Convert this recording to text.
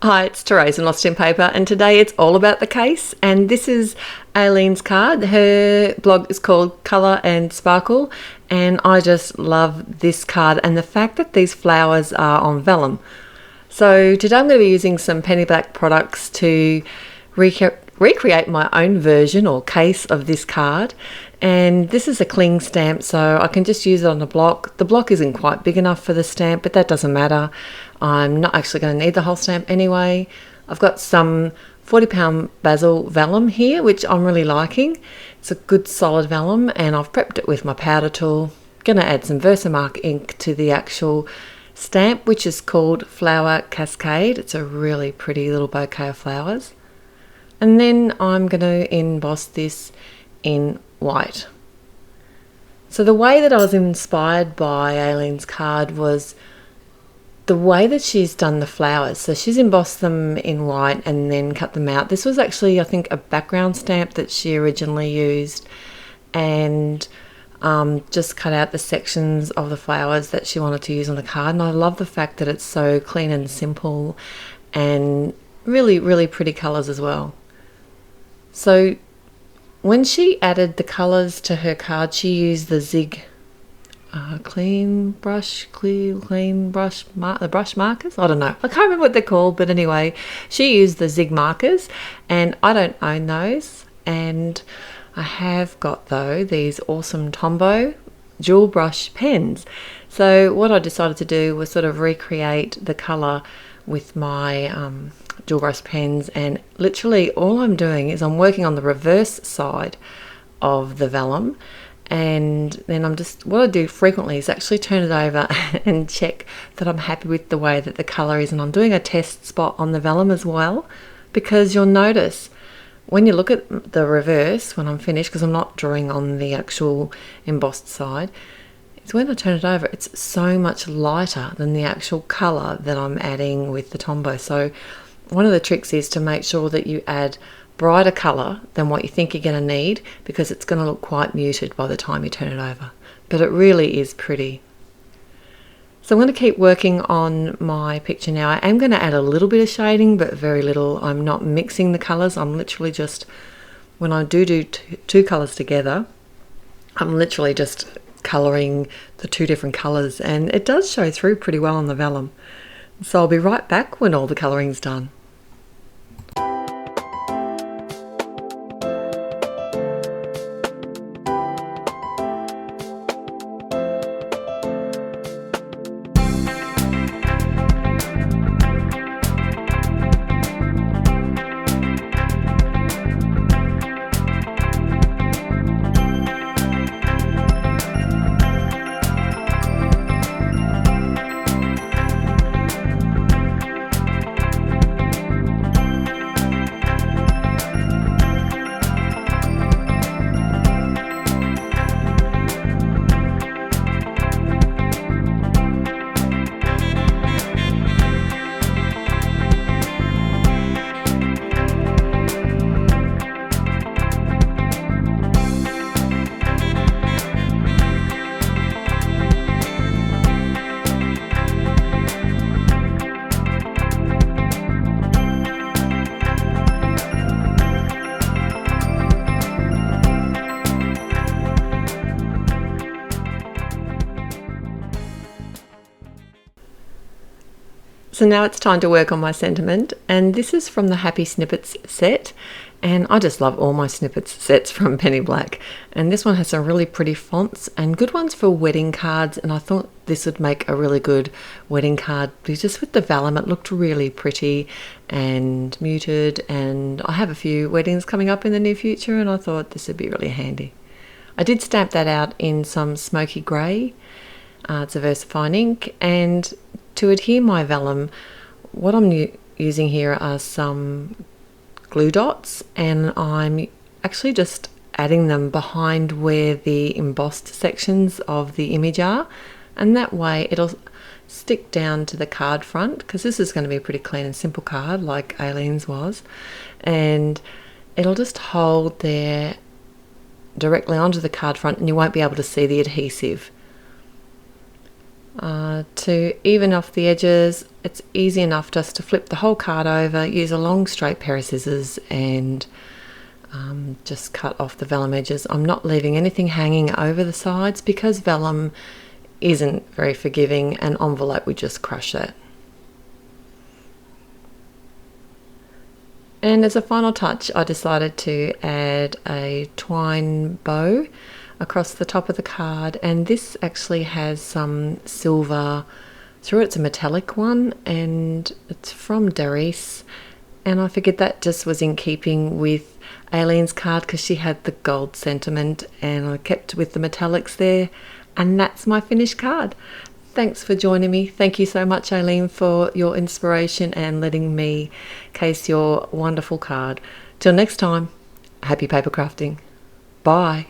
Hi, it's Therese and Lostinpaper, and today it's all about the case. And this is Aileen's card. Her blog is called Colour and Sparkle, and I just love this card and the fact that these flowers are on vellum. So today I'm going to be using some penny black products to recreate my own version or case of this card. And this is a cling stamp, so I can just use it on the block. The block isn't quite big enough for the stamp, but that doesn't matter. I'm not actually going to need the whole stamp anyway. I've got some 40-pound basil vellum here, which I'm really liking. It's a good solid vellum, and I've prepped it with my powder tool. Going to add some Versamark ink to the actual stamp, which is called Flower Cascade. It's a really pretty little bouquet of flowers. And then I'm going to emboss this in white. So the way that I was inspired by Aileen's card was the way that she's done the flowers. So she's embossed them in white and then cut them out. This was actually, I think, a background stamp that she originally used, and just cut out the sections of the flowers that she wanted to use on the card. And I love the fact that it's so clean and simple and really, really pretty colours as well. So when she added the colours to her card, she used the Zig clean brush the brush markers. I don't know, I can't remember what they're called, but anyway, she used the Zig markers, and I don't own those. And I have got, though, these awesome Tombow dual brush pens. So what I decided to do was sort of recreate the colour with my dual brush pens, and literally all I'm doing is I'm working on the reverse side of the vellum, and then what I do frequently is actually turn it over and check that I'm happy with the way that the colour is. And I'm doing a test spot on the vellum as well, because you'll notice when you look at the reverse when I'm finished, because I'm not drawing on the actual embossed side, is when I turn it over, it's so much lighter than the actual colour that I'm adding with the Tombow. So one of the tricks is to make sure that you add brighter colour than what you think you're going to need, because it's going to look quite muted by the time you turn it over. But it really is pretty. So I'm going to keep working on my picture now. I am going to add a little bit of shading, but very little. I'm not mixing the colours. I'm literally just, when I do two colours together, I'm literally just colouring the two different colours, and it does show through pretty well on the vellum. So I'll be right back when all the colouring's done. So now it's time to work on my sentiment, and this is from the Happy Snippets set, and I just love all my snippets sets from Penny Black, and this one has some really pretty fonts and good ones for wedding cards, and I thought this would make a really good wedding card because just with the vellum it looked really pretty and muted, and I have a few weddings coming up in the near future and I thought this would be really handy. I did stamp that out in some smoky grey. It's a VersaFine ink, and to adhere my vellum, what I'm using here are some glue dots, and I'm actually just adding them behind where the embossed sections of the image are, and that way it'll stick down to the card front, because this is going to be a pretty clean and simple card like Aileen's was, and it'll just hold there directly onto the card front and you won't be able to see the adhesive. to even off the edges. It's easy enough just to flip the whole card over, use a long straight pair of scissors and just cut off the vellum edges. I'm not leaving anything hanging over the sides because vellum isn't very forgiving, and envelope would just crush that. And as a final touch, I decided to add a twine bow across the top of the card, and this actually has some silver through it. It's a metallic one and it's from Therese, and I figured that just was in keeping with Aileen's card because she had the gold sentiment, and I kept with the metallics there, and that's my finished card. Thanks for joining me. Thank you so much, Aileen, for your inspiration and letting me case your wonderful card. Till next time, happy paper crafting. Bye.